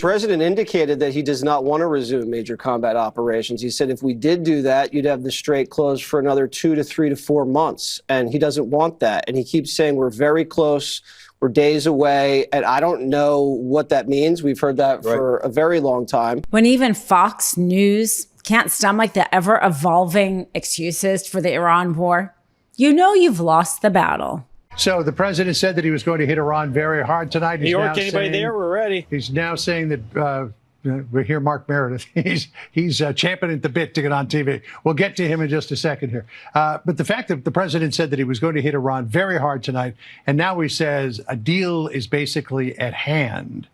president indicated that he does not want to resume major combat operations. He said if we did do that, you'd have the strait closed for another 2 to 3 to 4 months. And he doesn't want that. And he keeps saying we're very close. We're days away. And I don't know what that means. We've heard that for a very long time. When even Fox News can't stomach the ever-evolving excuses for the Iran war, you know you've lost the battle. So the president said that he was going to hit Iran very hard tonight. New York, anybody there? We're ready. He's now saying that we hear Mark Meredith. He's champing at the bit to get on TV. We'll get to him in just a second here. But the fact that the president said that he was going to hit Iran very hard tonight, and now he says a deal is basically at hand.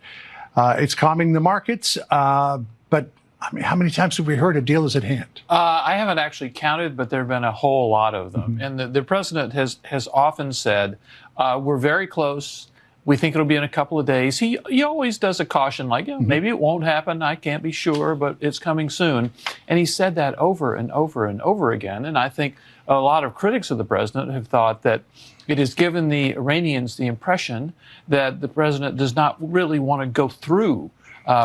It's calming the markets, but I mean, how many times have we heard a deal is at hand? I haven't actually counted, but there have been a whole lot of them. And the president has often said, we're very close. We think it'll be in a couple of days. He always does a caution like, maybe it won't happen. I can't be sure, but it's coming soon. And he said that over and over and over again. And I think a lot of critics of the president have thought that it has given the Iranians the impression that the president does not really want to go through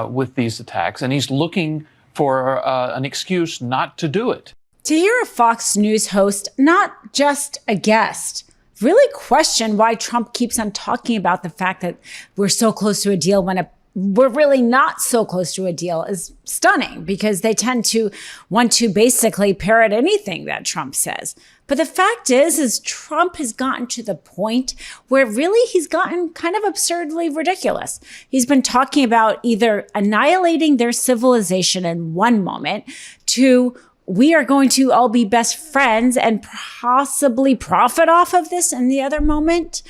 with these attacks, and he's looking for an excuse not to do it. To hear a Fox News host, not just a guest, really question why Trump keeps on talking about the fact that we're so close to a deal when we're really not so close to a deal is stunning, because they tend to want to basically parrot anything that Trump says. But the fact is Trump has gotten to the point where really he's gotten kind of absurdly ridiculous. He's been talking about either annihilating their civilization in one moment to we are going to all be best friends and possibly profit off of this in the other moment.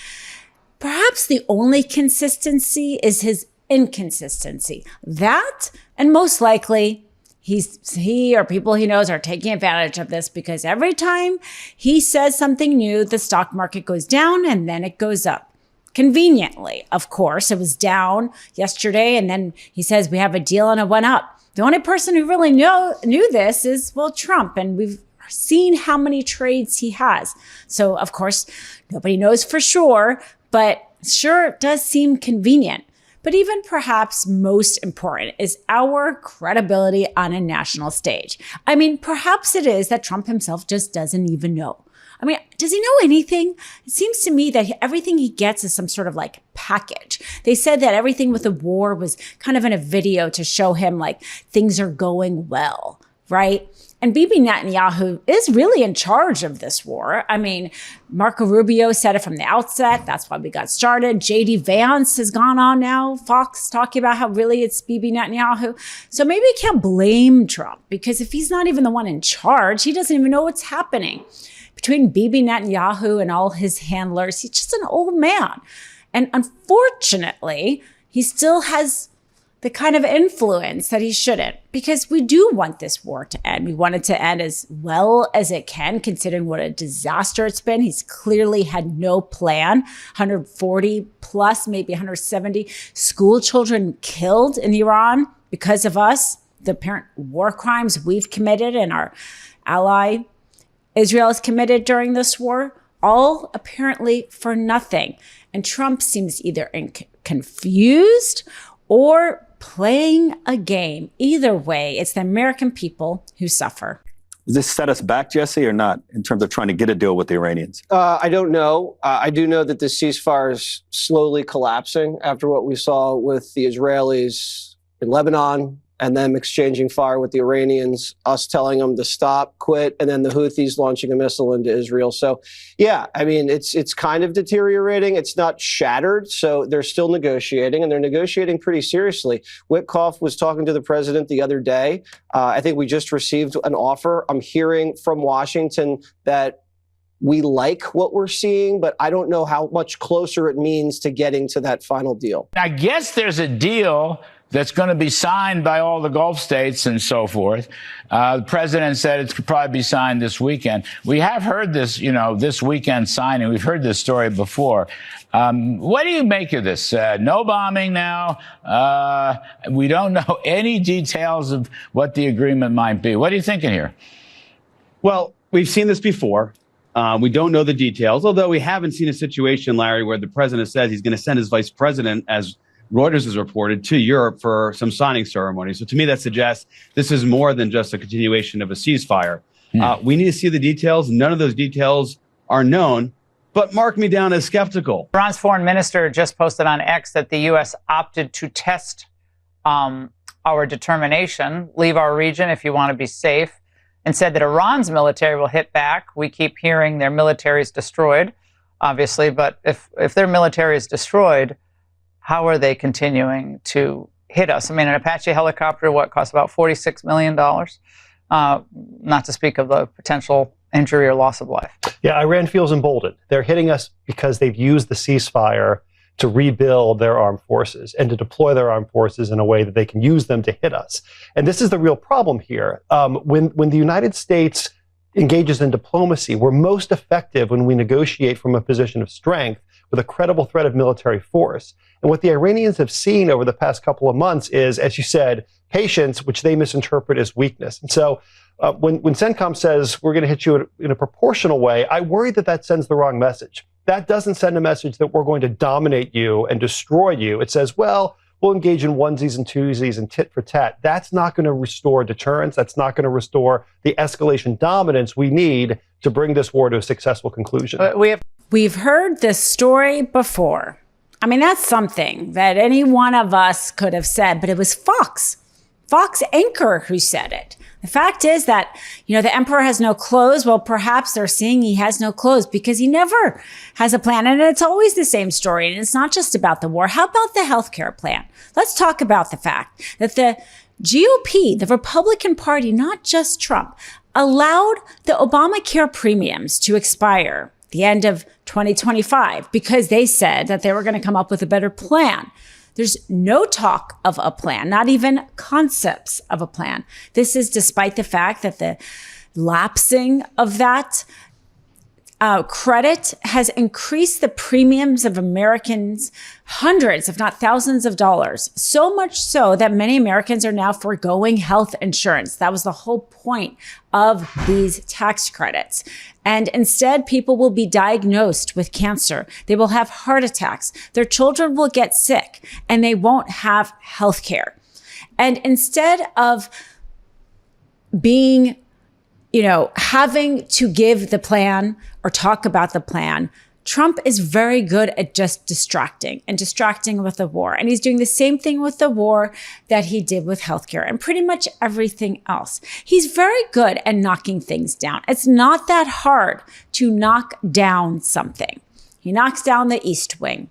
Perhaps the only consistency is his inconsistency. That, and most likely, he or people he knows are taking advantage of this, because every time he says something new, the stock market goes down and then it goes up. Conveniently, of course, it was down yesterday, and then he says we have a deal and it went up. The only person who really knew this is, well, Trump, and we've seen how many trades he has. So, of course, nobody knows for sure, but sure, it does seem convenient. But even perhaps most important is our credibility on a national stage. I mean, perhaps it is that Trump himself just doesn't even know. I mean, does he know anything? It seems to me that everything he gets is some sort of like package. They said that everything with the war was kind of in a video to show him like things are going well, right? And Bibi Netanyahu is really in charge of this war. I mean, Marco Rubio said it from the outset. That's why we got started. J.D. Vance has gone on now, Fox, talking about how really it's Bibi Netanyahu. So maybe you can't blame Trump, because if he's not even the one in charge, he doesn't even know what's happening. Between Bibi Netanyahu and all his handlers, he's just an old man. And unfortunately, he still has the kind of influence that he shouldn't, because we do want this war to end. We want it to end as well as it can, considering what a disaster it's been. He's clearly had no plan. 140 plus, maybe 170 school children killed in Iran because of us, the apparent war crimes we've committed and our ally Israel has committed during this war, all apparently for nothing. And Trump seems either confused or playing a game. Either way, it's the American people who suffer. Does this set us back, Jesse, or not, in terms of trying to get a deal with the Iranians? I don't know. I do know that the ceasefire is slowly collapsing after what we saw with the Israelis in Lebanon, and them exchanging fire with the Iranians, us telling them to stop, quit, and then the Houthis launching a missile into Israel. So, yeah, I mean, it's kind of deteriorating. It's not shattered, so they're still negotiating, and they're negotiating pretty seriously. Witkoff was talking to the president the other day. I think we just received an offer. I'm hearing from Washington that we like what we're seeing, but I don't know how much closer it means to getting to that final deal. I guess there's a deal that's going to be signed by all the Gulf states and so forth. The president said it could probably be signed this weekend. We have heard this, this weekend signing. We've heard this story before. What do you make of this? No bombing now. We don't know any details of what the agreement might be. What are you thinking here? Well, we've seen this before. We don't know the details, although we haven't seen a situation, Larry, where the president says he's going to send his vice president as Reuters has reported, to Europe for some signing ceremony. So to me, that suggests this is more than just a continuation of a ceasefire. We need to see the details. None of those details are known, but mark me down as skeptical. Iran's foreign minister just posted on X that the U.S. opted to test our determination, leave our region if you want to be safe, and said that Iran's military will hit back. We keep hearing their military is destroyed, obviously, but if their military is destroyed, how are they continuing to hit us? I mean, an Apache helicopter, costs about $46 million, not to speak of the potential injury or loss of life. Yeah, Iran feels emboldened. They're hitting us because they've used the ceasefire to rebuild their armed forces and to deploy their armed forces in a way that they can use them to hit us. And this is the real problem here. When the United States engages in diplomacy, we're most effective when we negotiate from a position of strength with a credible threat of military force. And what the Iranians have seen over the past couple of months is, as you said, patience, which they misinterpret as weakness. And so when CENTCOM says we're going to hit you in a proportional way, I worry that sends the wrong message. That doesn't send a message that we're going to dominate you and destroy you. It says, well, we'll engage in onesies and twosies and tit for tat. That's not going to restore deterrence. That's not going to restore the escalation dominance we need to bring this war to a successful conclusion. We've heard this story before. I mean, that's something that any one of us could have said, but it was Fox anchor who said it. The fact is that, the emperor has no clothes. Well, perhaps they're seeing he has no clothes because he never has a plan. And it's always the same story. And it's not just about the war. How about the healthcare plan? Let's talk about the fact that the GOP, the Republican Party, not just Trump, allowed the Obamacare premiums to expire the end of 2025 because they said that they were going to come up with a better plan. There's no talk of a plan, not even concepts of a plan. This is despite the fact that the lapsing of that credit has increased the premiums of Americans hundreds, if not thousands of dollars. So much so that many Americans are now foregoing health insurance. That was the whole point of these tax credits. And instead, people will be diagnosed with cancer. They will have heart attacks. Their children will get sick and they won't have health care. And instead of being, having to give the plan or talk about the plan, Trump is very good at just distracting with the war. And he's doing the same thing with the war that he did with healthcare and pretty much everything else. He's very good at knocking things down. It's not that hard to knock down something. He knocks down the East Wing,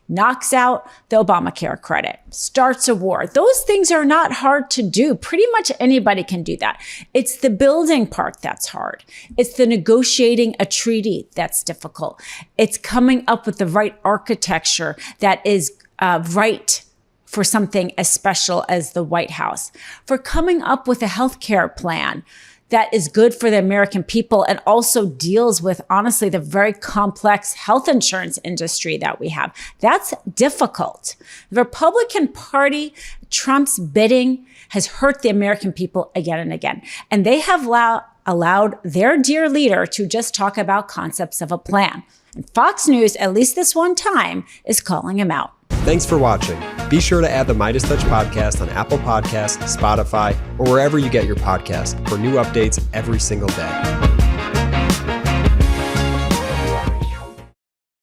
knocks out the Obamacare credit, starts a war. Those things are not hard to do. Pretty much anybody can do that. It's the building part that's hard. It's the negotiating a treaty that's difficult. It's coming up with the right architecture that is right for something as special as the White House, for coming up with a healthcare plan that is good for the American people and also deals with, honestly, the very complex health insurance industry that we have. That's difficult. The Republican Party, Trump's bidding has hurt the American people again and again. And they have allowed their dear leader to just talk about concepts of a plan. And Fox News, at least this one time, is calling him out. Thanks for watching. Be sure to add the MeidasTouch podcast on Apple Podcasts, Spotify, or wherever you get your podcasts for new updates every single day.